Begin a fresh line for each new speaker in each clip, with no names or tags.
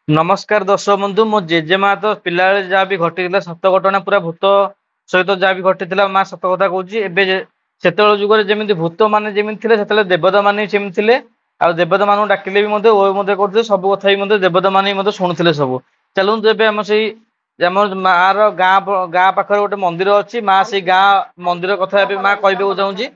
नमस्कार दर्शक बंधु मो जेजेमा तो पिला जहाँ भी घटी सत घटना पूरा भूत सहित जहाँ भी घटी माँ सत कथा कहूँ से जुगे जमी भूत मैंने जमी थे देवता मैंने थे आ देवता मान डाकिले भी करते सब कथा भी देवता मैंने शुणुले सब चलते एवं आम से माँ गाँ गाँ पाखे गोटे मंदिर अच्छी माँ से गाँ मंदिर कथा माँ कहवाक चाहूँगी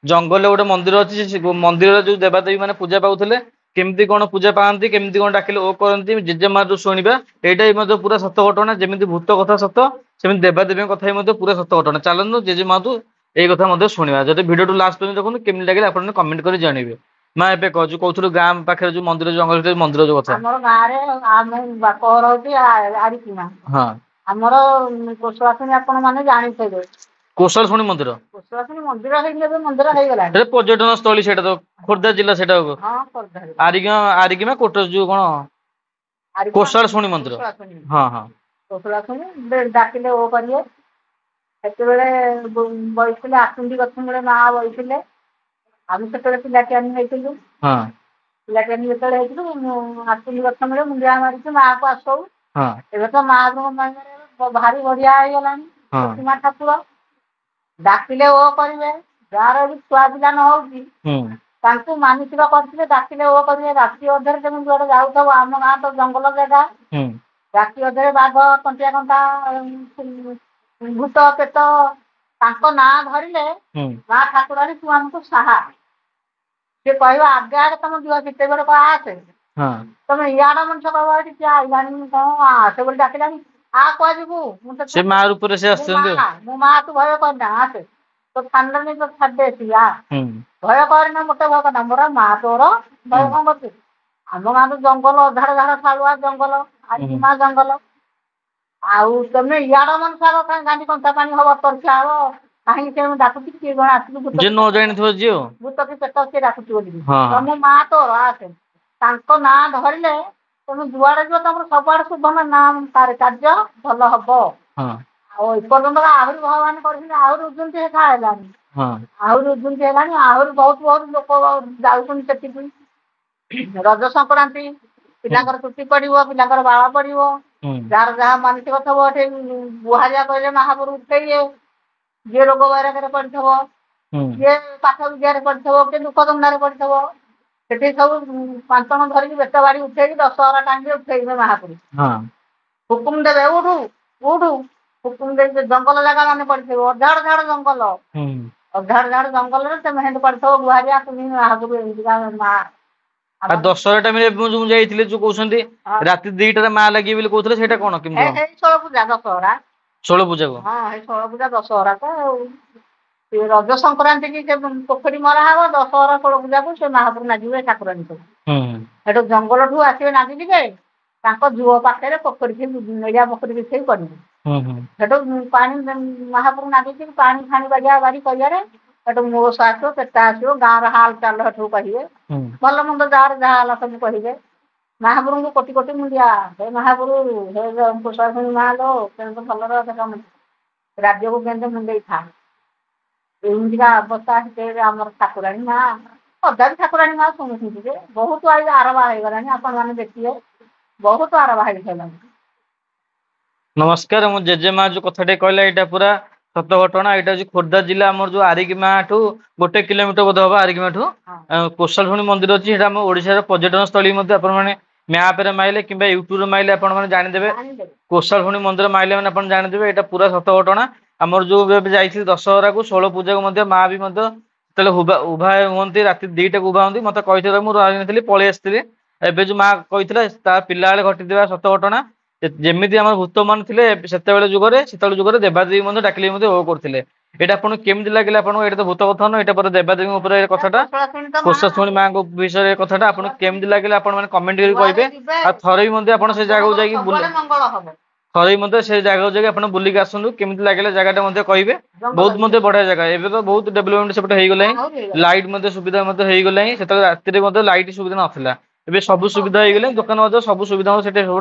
जंगल गोटे मंदिर अच्छी मंदिर जो देवादेवी मैंने पूजा पाते केमती कौन पूजा पाती केमती कौन डाकिले ओ करती जेजेमा जो शुणा यहाँ पूरा सत घटना जमी भूत कथा सत सेमती देवादेवी कथा भी पूरा सत घटना चलते जेजेमा तू यही कथा शुणा जब भिडियो लास्ट पर्यटन देखो केमती लगे आप कमेंट कर जानवे माँ एवं कहूँ कौन गाँ पाखे जो मंदिर जंगल मंदिर जो कथा हाँ कोशल शुणी मंदिर पर्यटन स्थली से खोर्धा जिला से आरिगिमा कोट जो कौन कोशल शुणी मंदिर हाँ हाँ
डाकिले ओ करिए बसते आसुंदी गछ मूले माँ बसते आम से पिलाटी
हाँ
पिलाटी जो आसुंदी गछ मूले मुंडिया मारी माँ को आसू एवं तो माँ भारी बढ़िया हो गला ठाकुर डाकिले ओ करेंगे जार भी छुआ पिला न हो मानसिक करते डाकिले ओ करेंगे राति अधे जमी जुआड़े जाऊ आम गाँ तो जंगल जगह राति अधे बाघ कंटिया कंटा भूत पेट ना धरले माँ ठाकुराणी तू आमको साहा सी कह आगे आगे तुम दिह सीते बेले कह आसे तुम इाड़ मनुष्य कह आईलानी कौन आसे बोली डाकिला आ कह मो माँ तू भय करना आसे तो ठांडा नहीं तो छाड़े भय करना मोटे भय करना मोर माँ तोर भय कौन कर आम गाँ तो जंगल अधाड़ झाड़ सालुआ जंगल आईमा जंगल आउ तुम इाड़ मनुष्य कहीं गांधी कंचा पानी हम तरछा हम कहीं से डाकुची किए जन आस भूत की पेट सी डाकुची बोली तुम माँ तोर आसे ना धरले तुम जुआड़े जो तुम सबुआड़े शुभ ना कार्य भल हम एपर्तंत आहरी भगवान कर खाएलानी आहरी उजुंती है आहरी बहुत बहुत लोक जाऊँ रज संक्रांति पिलांकर चुटी पड़ो पिलांकर बाल पड़ो जार जहाँ मानसिक थो बुहारिया कहले महापुर उठेइए जी रोग वैराग्य पड़ो जी पाठ विद्यार पड़ो कि दुख धंधार पड़ो से सब 5 जन धरिकी बेट बाड़ी उठे दशहरा टाइम उठे महापुर हुकुम देवे उठू उठू हुकुम दे जंगल जगह मान पड़े अधाड़ झाड़ जंगल अधाड़ झाड़ जंगल से मेहनत पड़ो बुहारिया महापुर माँ
दशहरा टाइम जो कहते राति 2टार माँ लगे कहते हैं कौन
षोल पूजा दशहरा
षोल पूजा को
हाँ षोल पूजा दशहरा तो रज संक्रांति की पोखरी मरा हम दशहरा षोल पूजा को से महापुर नाचे ठाकुराणी सब जंगल ठू आसवे नाचिजे झुओ पाखे पोखरी मेरिया पोखरी बिछे करेंगे पानी महापुर नाची पानी फाणी बाजिया बारी करिए मोस आसो पेटा आसो गाँव हाल चाल हठू कहे भल मंद जार जहाँ सब कहे महापुर को कोटि कोटि मुंडिया हे महापुर हे कुशाणी माँ लो भल राज्य को केन्द्र मुंडे था एमतीका अवस्था आम ठाकुराणी माँ अदा भी ठाकुराणी माँ शुणुचे बहुत आई आरवा हो गलानी आपण मैंने देखिए बहुत आरवा हो
नमस्कार मो जेजेमा जो कथा कहला यहाँ पूरा सत घटना यहाँ खोर्धा जिला आम जो आरिगिमा ठू 1 किलोमीटर बोध हम आरिगिमा ठू कोशाल शुणी मंदिर अच्छी आम ओडार पर्यटन स्थली मैप रे माइले कि यूट्यूब माइले आप जानीदे कोशाल शुणी मंदिर माइले मैंने जानीदे यहाँ पूरा सत घटना आमर जो जाइए दशहरा को षोल पूजा को माँ भी उभा हमें राति 2टा को उभा हमें मत कही मुझे पलि आसती एवं जो माँ कही पिला घटी सत घटना जमी आम भूत मान थे से जुगे देवादेवी डाकिले ओ करते ये आपको केमती लगे आपको ये तो भूत कथा ना यहाँ देवादेवी कथाटा कोशाशुणी माँ विषय कथाटा आपको केमती लगे आप कमेंट कर कहे थरे भी आप जगह जाकि थरे भी से जगह जाकि आप बुलिक आसतु केमती लगे जगह कहे बहुत बढ़िया जगह एवं तो बहुत डेभलपमेंट सेपटे हो गला लाइट सुविधा हो गला से राति लाइट सुविधा नाला ए सब सुविधा हो गला दुकान सब सुविधा सब हो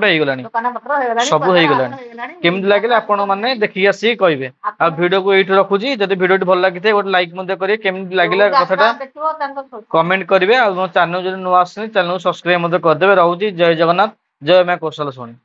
सब हो गला केमती लगे आपण मैंने देखिए आसिक कहे आ भिडियो को ये रखुची जब भिडियो भल लगी गोटे लाइक करेंगे केमती लगे कथा कमेंट करेंगे आ चैनल जो नुआ आस चैनल सब्सक्राइब करदे रोचे जय जगन्नाथ ଜୟ ମା କୋଶଳ ଶୁଣି।